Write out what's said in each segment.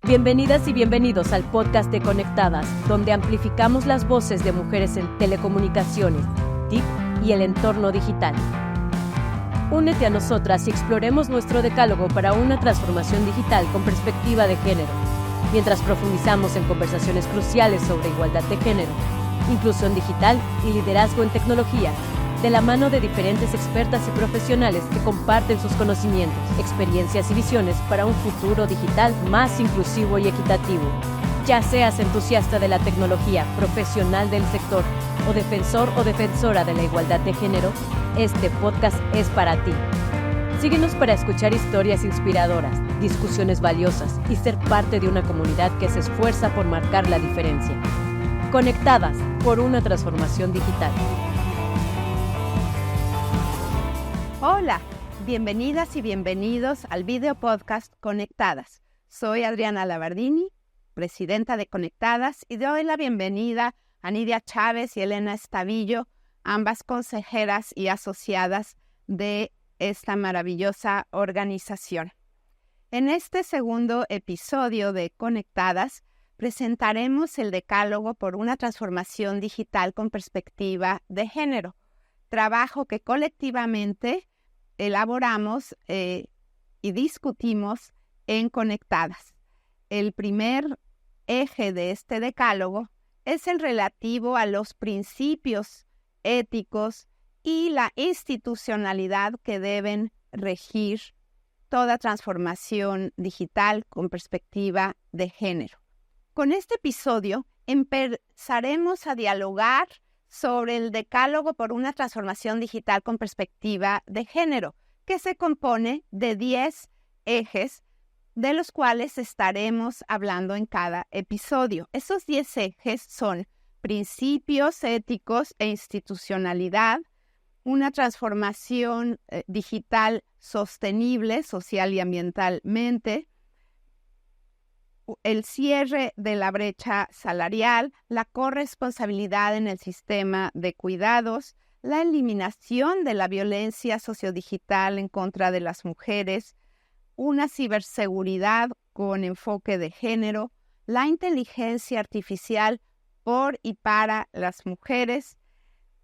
Bienvenidas y bienvenidos al podcast de Conectadas, donde amplificamos las voces de mujeres en telecomunicaciones, TIC y el entorno digital. Únete a nosotras y exploremos nuestro decálogo para una transformación digital con perspectiva de género, mientras profundizamos en conversaciones cruciales sobre igualdad de género, inclusión digital y liderazgo en tecnología, de la mano de diferentes expertas y profesionales que comparten sus conocimientos, experiencias y visiones para un futuro digital más inclusivo y equitativo. Ya seas entusiasta de la tecnología, profesional del sector o defensor o defensora de la igualdad de género, este podcast es para ti. Síguenos para escuchar historias inspiradoras, discusiones valiosas y ser parte de una comunidad que se esfuerza por marcar la diferencia. Conectadas por una transformación digital. Hola, bienvenidas y bienvenidos al video podcast Conectadas. Soy Adriana Labardini, presidenta de Conectadas, y doy la bienvenida a Nidia Chávez y Elena Estavillo, ambas consejeras y asociadas de esta maravillosa organización. En este segundo episodio de Conectadas, presentaremos el decálogo por una transformación digital con perspectiva de género, trabajo que colectivamente elaboramos y discutimos en Conectadas. El primer eje de este decálogo es el relativo a los principios éticos y la institucionalidad que deben regir toda transformación digital con perspectiva de género. Con este episodio empezaremos a dialogar sobre el decálogo por una transformación digital con perspectiva de género, que se compone de 10 ejes, de los cuales estaremos hablando en cada episodio. Esos 10 ejes son principios éticos e institucionalidad, una transformación digital sostenible, social y ambientalmente, el cierre de la brecha salarial, la corresponsabilidad en el sistema de cuidados, la eliminación de la violencia sociodigital en contra de las mujeres, una ciberseguridad con enfoque de género, la inteligencia artificial por y para las mujeres,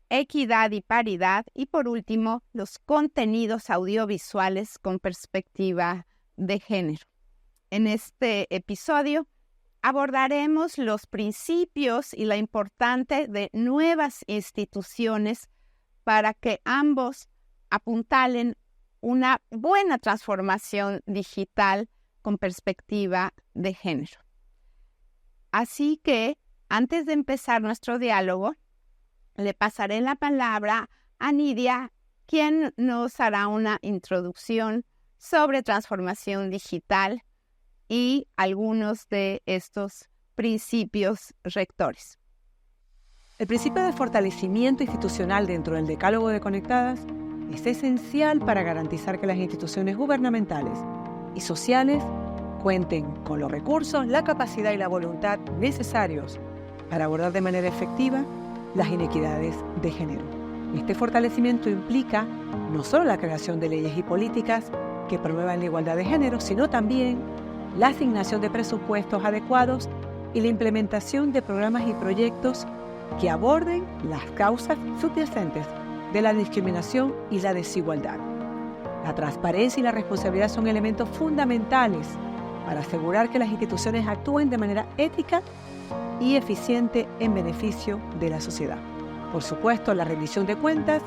equidad y paridad, y por último, los contenidos audiovisuales con perspectiva de género. En este episodio abordaremos los principios y la importancia de nuevas instituciones para que ambos apuntalen una buena transformación digital con perspectiva de género. Así que, antes de empezar nuestro diálogo, le pasaré la palabra a Nidia, quien nos hará una introducción sobre transformación digital y algunos de estos principios rectores. El principio de fortalecimiento institucional dentro del decálogo de Conectadas es esencial para garantizar que las instituciones gubernamentales y sociales cuenten con los recursos, la capacidad y la voluntad necesarios para abordar de manera efectiva las inequidades de género. Este fortalecimiento implica no solo la creación de leyes y políticas que promuevan la igualdad de género, sino también la asignación de presupuestos adecuados y la implementación de programas y proyectos que aborden las causas subyacentes de la discriminación y la desigualdad. La transparencia y la responsabilidad son elementos fundamentales para asegurar que las instituciones actúen de manera ética y eficiente en beneficio de la sociedad. Por supuesto, la rendición de cuentas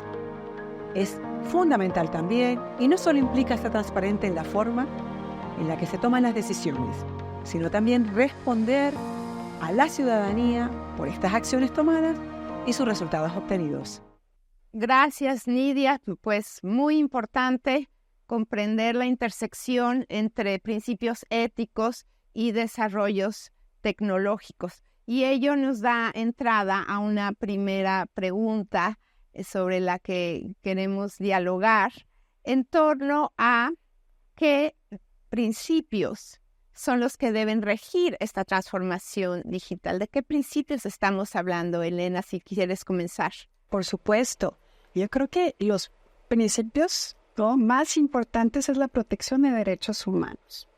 es fundamental también, y no solo implica ser transparente en la forma en la que se toman las decisiones, sino también responder a la ciudadanía por estas acciones tomadas y sus resultados obtenidos. Gracias, Nidia. Pues muy importante comprender la intersección entre principios éticos y desarrollos tecnológicos. Y ello nos da entrada a una primera pregunta sobre la que queremos dialogar en torno a qué principios son los que deben regir esta transformación digital. ¿De qué principios estamos hablando, Elena, si quieres comenzar? Por supuesto. Yo creo que los principios más importantes es la protección de derechos humanos.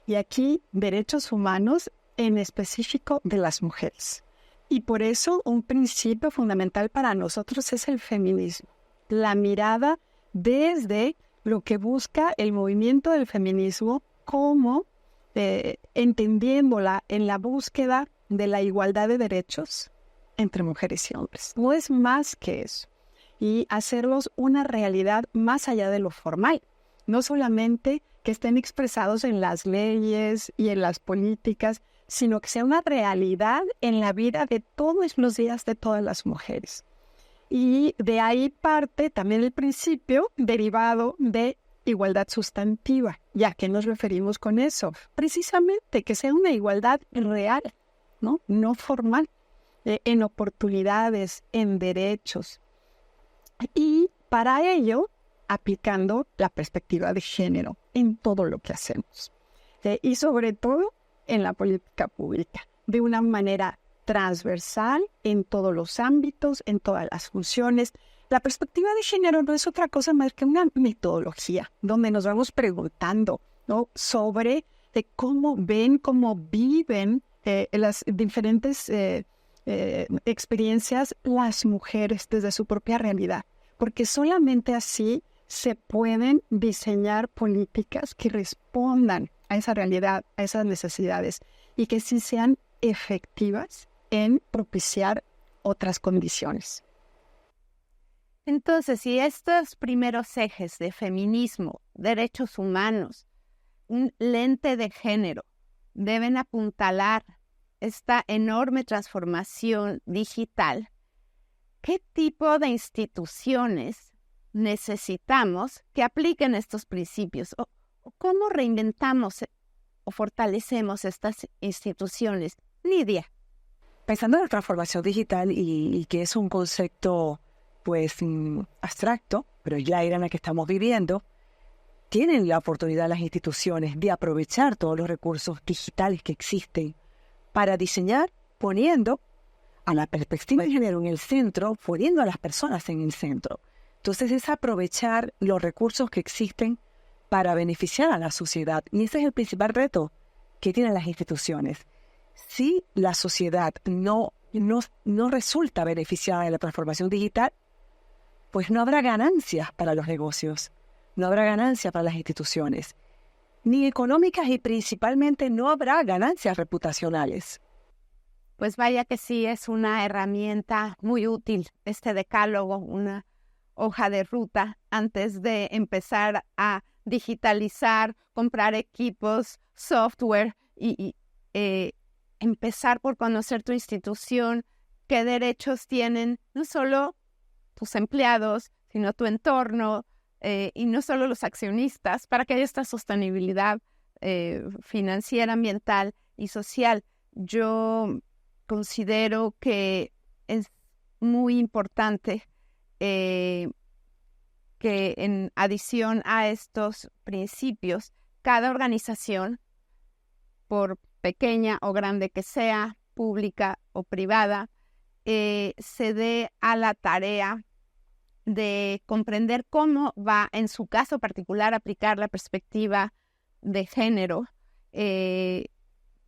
Y aquí, derechos humanos en específico de las mujeres. Y por eso un principio fundamental para nosotros es el feminismo. La mirada desde lo que busca el movimiento del feminismo como entendiéndola en la búsqueda de la igualdad de derechos entre mujeres y hombres. No es más que eso. Y hacerlos una realidad más allá de lo formal. No solamente que estén expresados en las leyes y en las políticas, sino que sea una realidad en la vida de todos los días de todas las mujeres. Y de ahí parte también el principio derivado de igualdad sustantiva. ¿Ya qué nos referimos con eso? Precisamente que sea una igualdad real, no formal, en oportunidades, en derechos. Y para ello, aplicando la perspectiva de género en todo lo que hacemos. Y sobre todo en la política pública, de una manera transversal en todos los ámbitos, en todas las funciones. La perspectiva de género no es otra cosa más que una metodología donde nos vamos preguntando, ¿no?, sobre de cómo ven, cómo viven las diferentes experiencias las mujeres desde su propia realidad, porque solamente así se pueden diseñar políticas que respondan a esa realidad, a esas necesidades y que sí sean efectivas en propiciar otras condiciones. Entonces, si estos primeros ejes de feminismo, derechos humanos, un lente de género, deben apuntalar esta enorme transformación digital, ¿qué tipo de instituciones necesitamos que apliquen estos principios? ¿O cómo reinventamos o fortalecemos estas instituciones? Lidia. Pensando en la transformación digital y que es un concepto abstracto, pero es la era en la que estamos viviendo, tienen la oportunidad las instituciones de aprovechar todos los recursos digitales que existen para diseñar poniendo a la perspectiva de género en el centro, poniendo a las personas en el centro. Entonces es aprovechar los recursos que existen para beneficiar a la sociedad. Y ese es el principal reto que tienen las instituciones. Si la sociedad no resulta beneficiada de la transformación digital, pues no habrá ganancias para los negocios, no habrá ganancias para las instituciones, ni económicas y principalmente no habrá ganancias reputacionales. Pues vaya que sí, es una herramienta muy útil, este decálogo, una hoja de ruta antes de empezar a digitalizar, comprar equipos, software y empezar por conocer tu institución, qué derechos tienen no solo tus empleados, sino tu entorno y no solo los accionistas, para que haya esta sostenibilidad financiera, ambiental y social. Yo considero que es muy importante que en adición a estos principios, cada organización, por pequeña o grande que sea, pública o privada, se dé a la tarea de comprender cómo va, en su caso particular, aplicar la perspectiva de género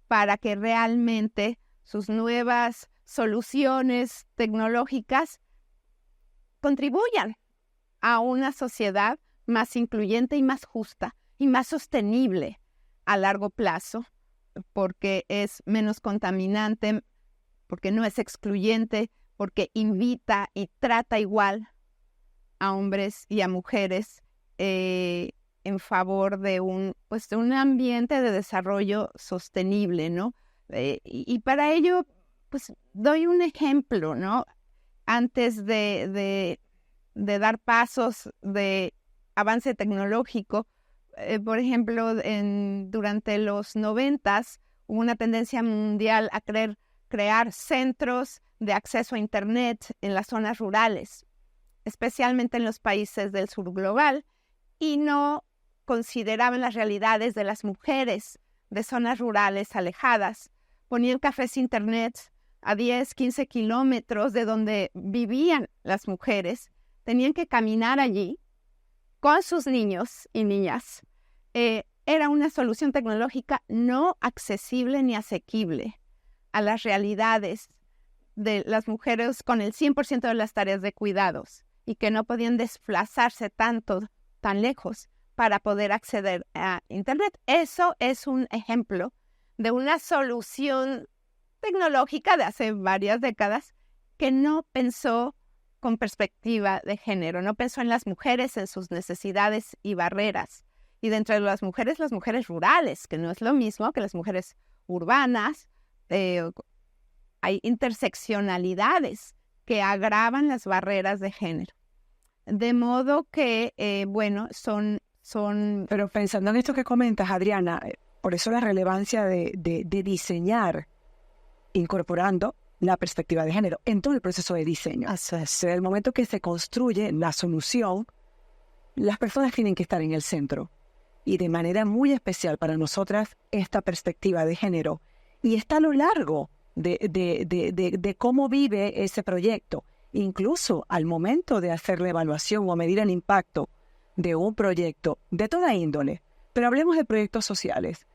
para que realmente sus nuevas soluciones tecnológicas contribuyan a una sociedad más incluyente y más justa y más sostenible a largo plazo, porque es menos contaminante, porque no es excluyente, porque invita y trata igual a hombres y a mujeres en favor de un ambiente de desarrollo sostenible, ¿no? Y para ello, pues doy un ejemplo, ¿no? Antes de dar pasos de avance tecnológico, por ejemplo, durante los 90s hubo una tendencia mundial a crear centros de acceso a Internet en las zonas rurales, especialmente en los países del sur global, y no consideraban las realidades de las mujeres de zonas rurales alejadas. Ponían cafés Internet a 10, 15 kilómetros de donde vivían las mujeres. Tenían que caminar allí con sus niños y niñas era una solución tecnológica no accesible ni asequible a las realidades de las mujeres con el 100% de las tareas de cuidados y que no podían desplazarse tan lejos para poder acceder a Internet. Eso es un ejemplo de una solución tecnológica de hace varias décadas que no pensó con perspectiva de género, no pensó en las mujeres, en sus necesidades y barreras. Y dentro de las mujeres rurales, que no es lo mismo que las mujeres urbanas. Hay interseccionalidades que agravan las barreras de género. De modo que, son... Pero pensando en esto que comentas, Adriana, por eso la relevancia de diseñar incorporando la perspectiva de género en todo el proceso de diseño. Desde el momento que se construye la solución, las personas tienen que estar en el centro. Y de manera muy especial para nosotras, esta perspectiva de género. Y está a lo largo de cómo vive ese proyecto. Incluso al momento de hacer la evaluación o medir el impacto de un proyecto de toda índole. Pero hablemos de proyectos sociales.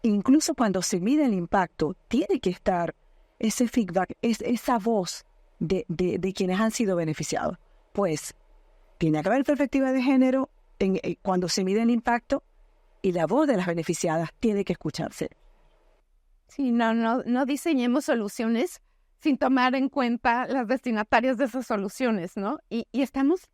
Incluso cuando se mide el impacto, tiene que estar ese feedback, esa voz de quienes han sido beneficiados. Pues tiene que haber perspectiva de género cuando se mide el impacto y la voz de las beneficiadas tiene que escucharse. Sí, no diseñemos soluciones sin tomar en cuenta las destinatarias de esas soluciones, ¿no? Y estamos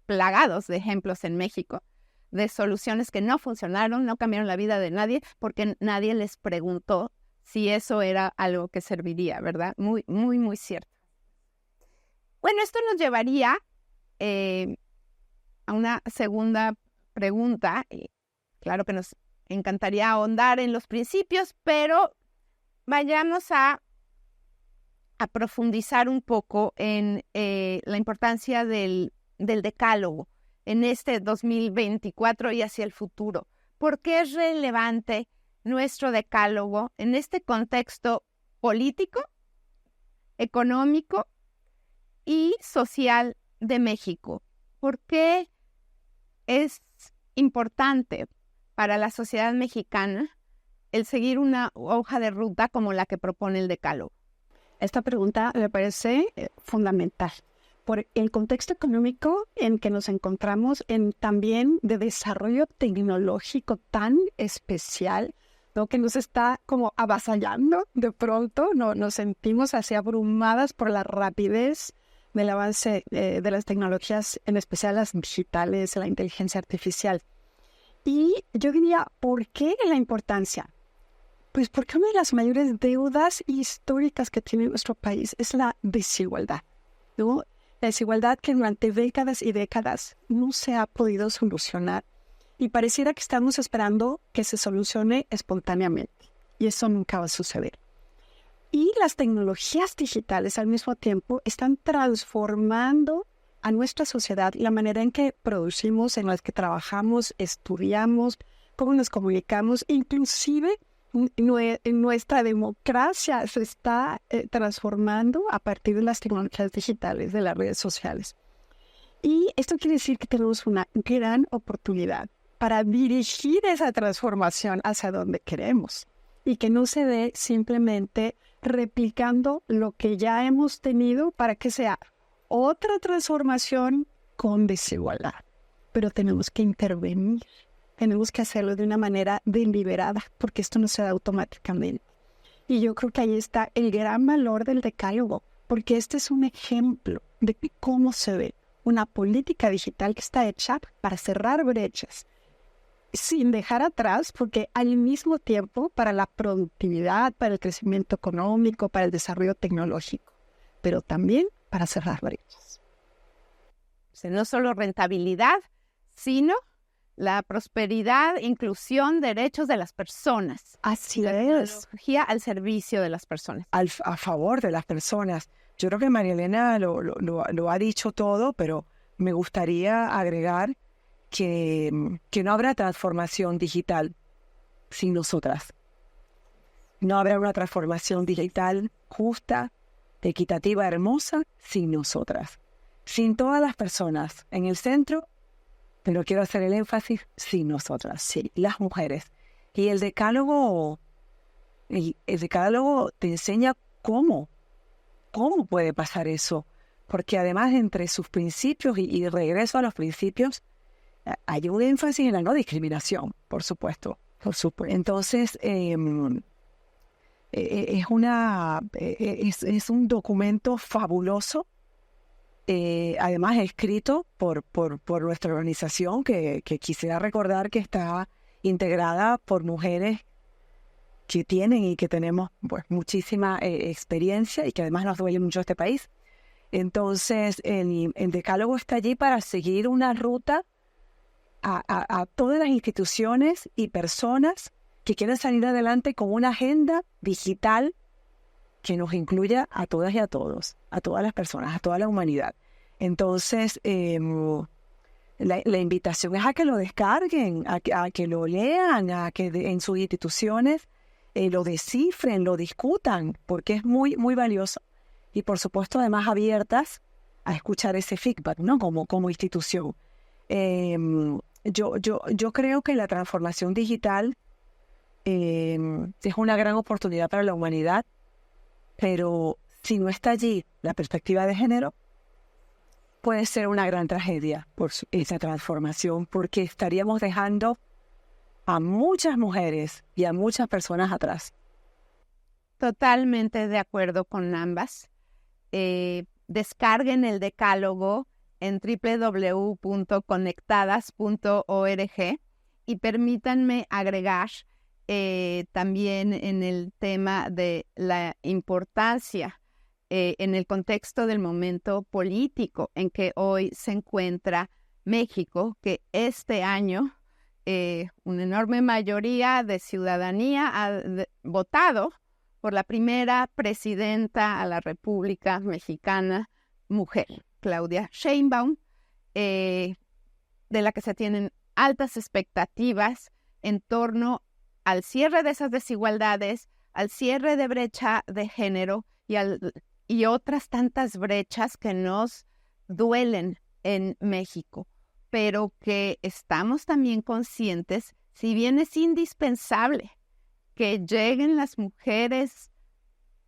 plagados de ejemplos en México de soluciones que no funcionaron, no cambiaron la vida de nadie porque nadie les preguntó si eso era algo que serviría, ¿verdad? Muy, muy, muy cierto. Bueno, esto nos llevaría a una segunda pregunta. Claro que nos encantaría ahondar en los principios, pero vayamos a profundizar un poco en la importancia del decálogo en este 2024 y hacia el futuro. ¿Por qué es relevante nuestro decálogo en este contexto político, económico y social de México? ¿Por qué es importante para la sociedad mexicana el seguir una hoja de ruta como la que propone el decálogo? Esta pregunta me parece fundamental por el contexto económico en que nos encontramos, en también de desarrollo tecnológico tan especial, ¿no? Que nos está como avasallando de pronto, ¿no? Nos sentimos así abrumadas por la rapidez del avance de las tecnologías, en especial las digitales, la inteligencia artificial. Y yo diría, ¿por qué la importancia? Pues porque una de las mayores deudas históricas que tiene nuestro país es la desigualdad, ¿no? La desigualdad que durante décadas y décadas no se ha podido solucionar y pareciera que estamos esperando que se solucione espontáneamente y eso nunca va a suceder. Y las tecnologías digitales al mismo tiempo están transformando a nuestra sociedad y la manera en que producimos, en la que trabajamos, estudiamos, cómo nos comunicamos, inclusive nuestra democracia se está transformando a partir de las tecnologías digitales, de las redes sociales. Y esto quiere decir que tenemos una gran oportunidad para dirigir esa transformación hacia donde queremos y que no se dé simplemente replicando lo que ya hemos tenido para que sea otra transformación con desigualdad. Pero tenemos que intervenir. Tenemos que hacerlo de una manera deliberada, porque esto no se da automáticamente. Y yo creo que ahí está el gran valor del decálogo, porque este es un ejemplo de cómo se ve una política digital que está hecha para cerrar brechas, sin dejar atrás, porque al mismo tiempo para la productividad, para el crecimiento económico, para el desarrollo tecnológico, pero también para cerrar brechas. O sea, no solo rentabilidad, sino la prosperidad, inclusión, derechos de las personas. Así la es. Tecnología al servicio de las personas. A favor de las personas. Yo creo que María Elena lo ha dicho todo, pero me gustaría agregar que no habrá transformación digital sin nosotras. No habrá una transformación digital justa, equitativa, hermosa, sin nosotras. Sin todas las personas en el centro, pero quiero hacer el énfasis, sí, nosotras, sí, las mujeres. Y el decálogo te enseña cómo puede pasar eso. Porque además entre sus principios y regreso a los principios, hay un énfasis en la no discriminación, por supuesto. Entonces, es un documento fabuloso, además escrito por nuestra organización, que quisiera recordar que está integrada por mujeres que tienen y que tenemos pues muchísima experiencia y que además nos duele mucho este país. Entonces, el decálogo está allí para seguir una ruta a todas las instituciones y personas que quieren salir adelante con una agenda digital que nos incluya a todas y a todos, a todas las personas, a toda la humanidad. Entonces, la invitación es a que lo descarguen, a que lo lean, a que en sus instituciones lo descifren, lo discutan, porque es muy, muy valioso. Y por supuesto, además, abiertas a escuchar ese feedback, ¿no? Como institución. Yo creo que la transformación digital es una gran oportunidad para la humanidad, pero si no está allí la perspectiva de género, puede ser una gran tragedia por esa transformación, porque estaríamos dejando a muchas mujeres y a muchas personas atrás. Totalmente de acuerdo con ambas. Descarguen el decálogo en www.conectadas.org y permítanme agregar también en el tema de la importancia en el contexto del momento político en que hoy se encuentra México, que este año una enorme mayoría de ciudadanía ha votado por la primera presidenta a la República Mexicana, mujer, Claudia Sheinbaum, de la que se tienen altas expectativas en torno al cierre de esas desigualdades, al cierre de brecha de género y otras tantas brechas que nos duelen en México, pero que estamos también conscientes, si bien es indispensable que lleguen las mujeres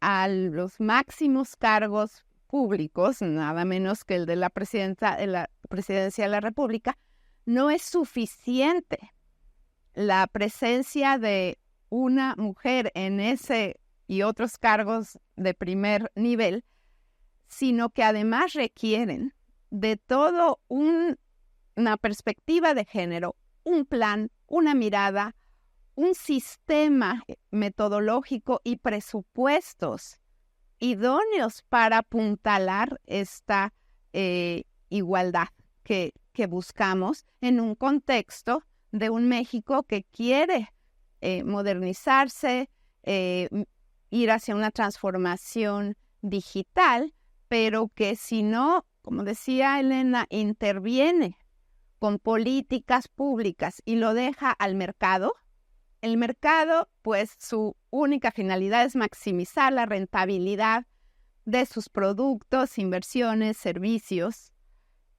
a los máximos cargos públicos, nada menos que el de la presidencia de la República, no es suficiente la presencia de una mujer en ese y otros cargos de primer nivel, sino que además requieren de todo una perspectiva de género, un plan, una mirada, un sistema metodológico y presupuestos idóneos para apuntalar esta igualdad que buscamos en un contexto de un México que quiere modernizarse, ir hacia una transformación digital, pero que si no, como decía Elena, interviene con políticas públicas y lo deja al mercado, el mercado, pues su única finalidad es maximizar la rentabilidad de sus productos, inversiones, servicios,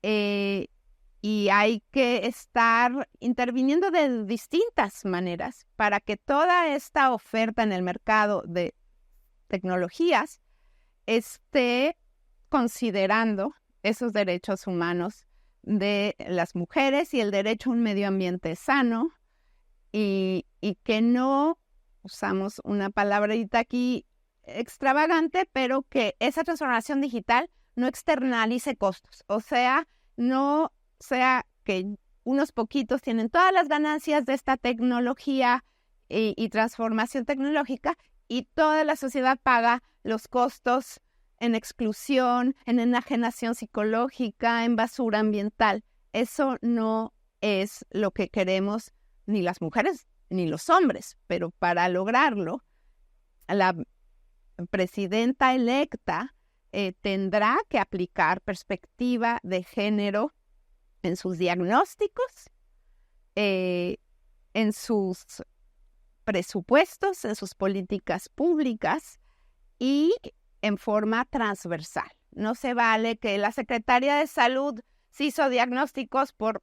y hay que estar interviniendo de distintas maneras para que toda esta oferta en el mercado de tecnologías esté considerando esos derechos humanos de las mujeres y el derecho a un medio ambiente sano, y que no usamos una palabrita aquí extravagante, pero que esa transformación digital no externalice costos. O sea, no sea que unos poquitos tienen todas las ganancias de esta tecnología y transformación tecnológica y toda la sociedad paga los costos en exclusión, en enajenación psicológica, en basura ambiental. Eso no es lo que queremos ni las mujeres ni los hombres, pero para lograrlo, la presidenta electa tendrá que aplicar perspectiva de género en sus diagnósticos, en sus presupuestos, en sus políticas públicas y en forma transversal. No se vale que la Secretaría de Salud se hizo diagnósticos por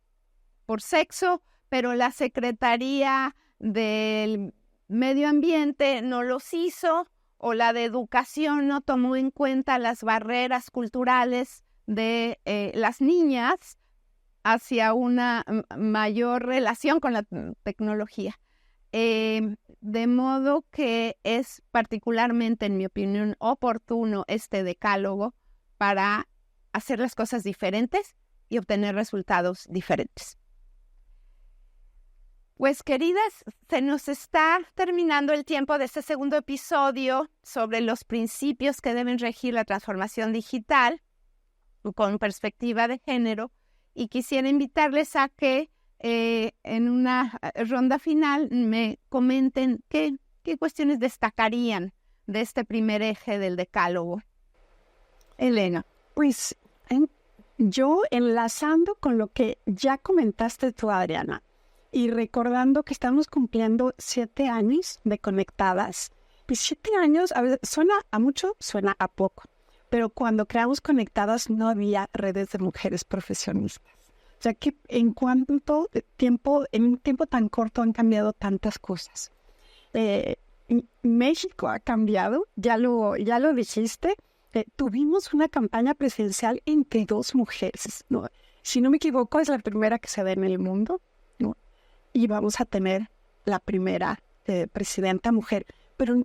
por sexo, pero la Secretaría del Medio Ambiente no los hizo, o la de Educación no tomó en cuenta las barreras culturales de las niñas hacia una mayor relación con la tecnología. De modo que es particularmente, en mi opinión, oportuno este decálogo para hacer las cosas diferentes y obtener resultados diferentes. Pues, queridas, se nos está terminando el tiempo de este segundo episodio sobre los principios que deben regir la transformación digital con perspectiva de género, y quisiera invitarles a que en una ronda final me comenten qué cuestiones destacarían de este primer eje del decálogo. Elena, pues yo enlazando con lo que ya comentaste tú, Adriana, y recordando que estamos cumpliendo 7 años de Conectadas, pues 7 años, a veces suena a mucho, suena a poco, pero cuando creamos Conectadas no había redes de mujeres profesionistas. O sea que en un tiempo tan corto han cambiado tantas cosas. México ha cambiado, ya lo dijiste. Tuvimos una campaña presidencial entre 2 mujeres, ¿no? Si no me equivoco, es la primera que se da en el mundo, ¿no? Y vamos a tener la primera presidenta mujer.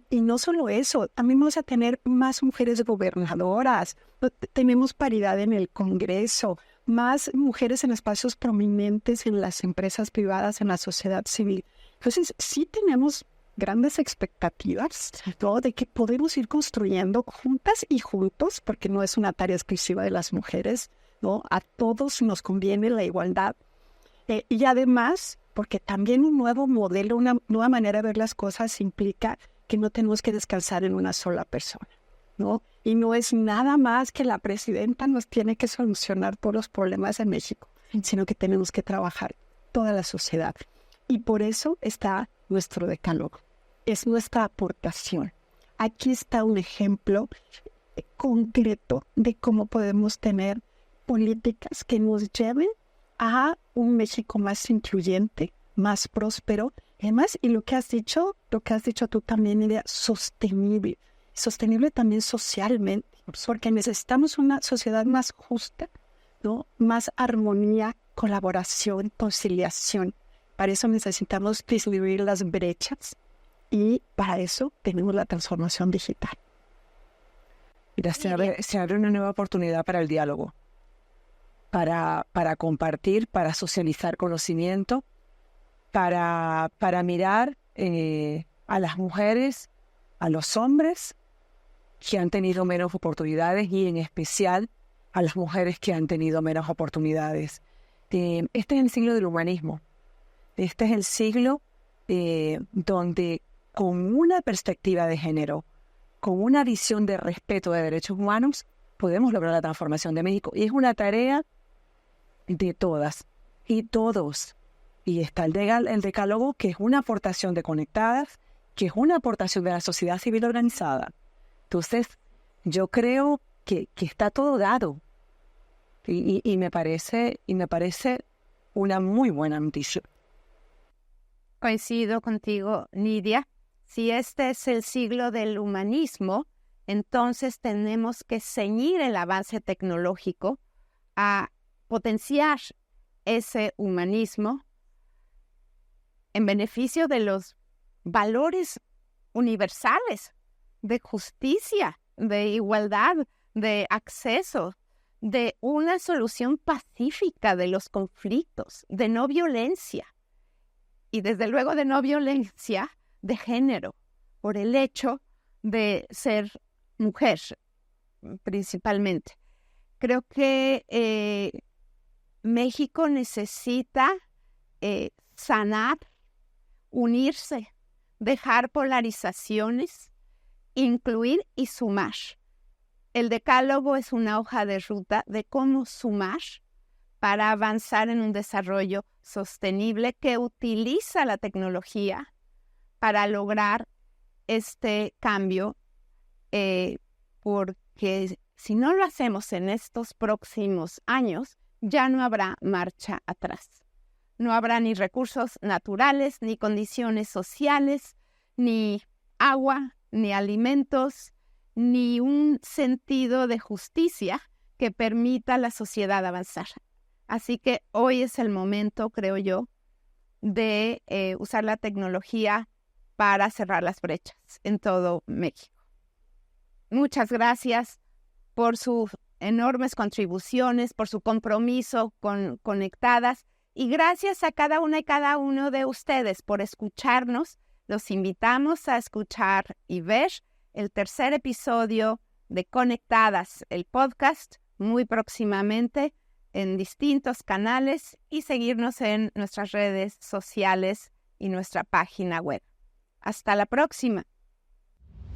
Y no solo eso, también vamos a tener más mujeres gobernadoras, tenemos paridad en el Congreso, más mujeres en espacios prominentes en las empresas privadas, en la sociedad civil. Entonces, sí tenemos grandes expectativas, ¿no?, de que podemos ir construyendo juntas y juntos, porque no es una tarea exclusiva de las mujeres, ¿no? A todos nos conviene la igualdad. Y además, porque también un nuevo modelo, una nueva manera de ver las cosas implica que no tenemos que descansar en una sola persona, ¿no? Y no es nada más que la presidenta nos tiene que solucionar todos los problemas de México, sino que tenemos que trabajar toda la sociedad. Y por eso está nuestro decálogo. Es nuestra aportación. Aquí está un ejemplo concreto de cómo podemos tener políticas que nos lleven a un México más incluyente, más próspero. Además, y lo que has dicho tú también, idea sostenible también socialmente, porque necesitamos una sociedad más justa, ¿no? Más armonía, colaboración, conciliación. Para eso necesitamos disminuir las brechas y para eso tenemos la transformación digital. Mira, se abre una nueva oportunidad para el diálogo, para compartir, para socializar conocimiento, para mirar a las mujeres, a los hombres que han tenido menos oportunidades y en especial a las mujeres que han tenido menos oportunidades. Este es el siglo del humanismo. Este es el siglo donde con una perspectiva de género, con una visión de respeto de derechos humanos, podemos lograr la transformación de México. Y es una tarea de todas y todos. Y está el decálogo, que es una aportación de Conectadas, que es una aportación de la sociedad civil organizada. Entonces, yo creo que está todo dado. Y me parece una muy buena noticia. Coincido contigo, Nidia. Si este es el siglo del humanismo, entonces tenemos que ceñir el avance tecnológico a potenciar ese humanismo en beneficio de los valores universales de justicia, de igualdad, de acceso, de una solución pacífica de los conflictos, de no violencia y desde luego de no violencia de género, por el hecho de ser mujer principalmente. Creo que México necesita sanar, unirse, dejar polarizaciones, incluir y sumar. El decálogo es una hoja de ruta de cómo sumar para avanzar en un desarrollo sostenible que utiliza la tecnología para lograr este cambio, porque si no lo hacemos en estos próximos años, ya no habrá marcha atrás. no habrá ni recursos naturales, ni condiciones sociales, ni agua, ni alimentos, ni un sentido de justicia que permita a la sociedad avanzar. Así que hoy es el momento, creo yo, de usar la tecnología para cerrar las brechas en todo México. Muchas gracias por sus enormes contribuciones, por su compromiso con Conectadas, y gracias a cada una y cada uno de ustedes por escucharnos. Los invitamos a escuchar y ver el tercer episodio de Conectadas, el podcast, muy próximamente en distintos canales, y seguirnos en nuestras redes sociales y nuestra página web. Hasta la próxima.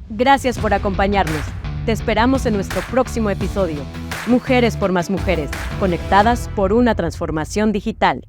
Gracias por acompañarnos. Te esperamos en nuestro próximo episodio. Mujeres por más mujeres, conectadas por una transformación digital.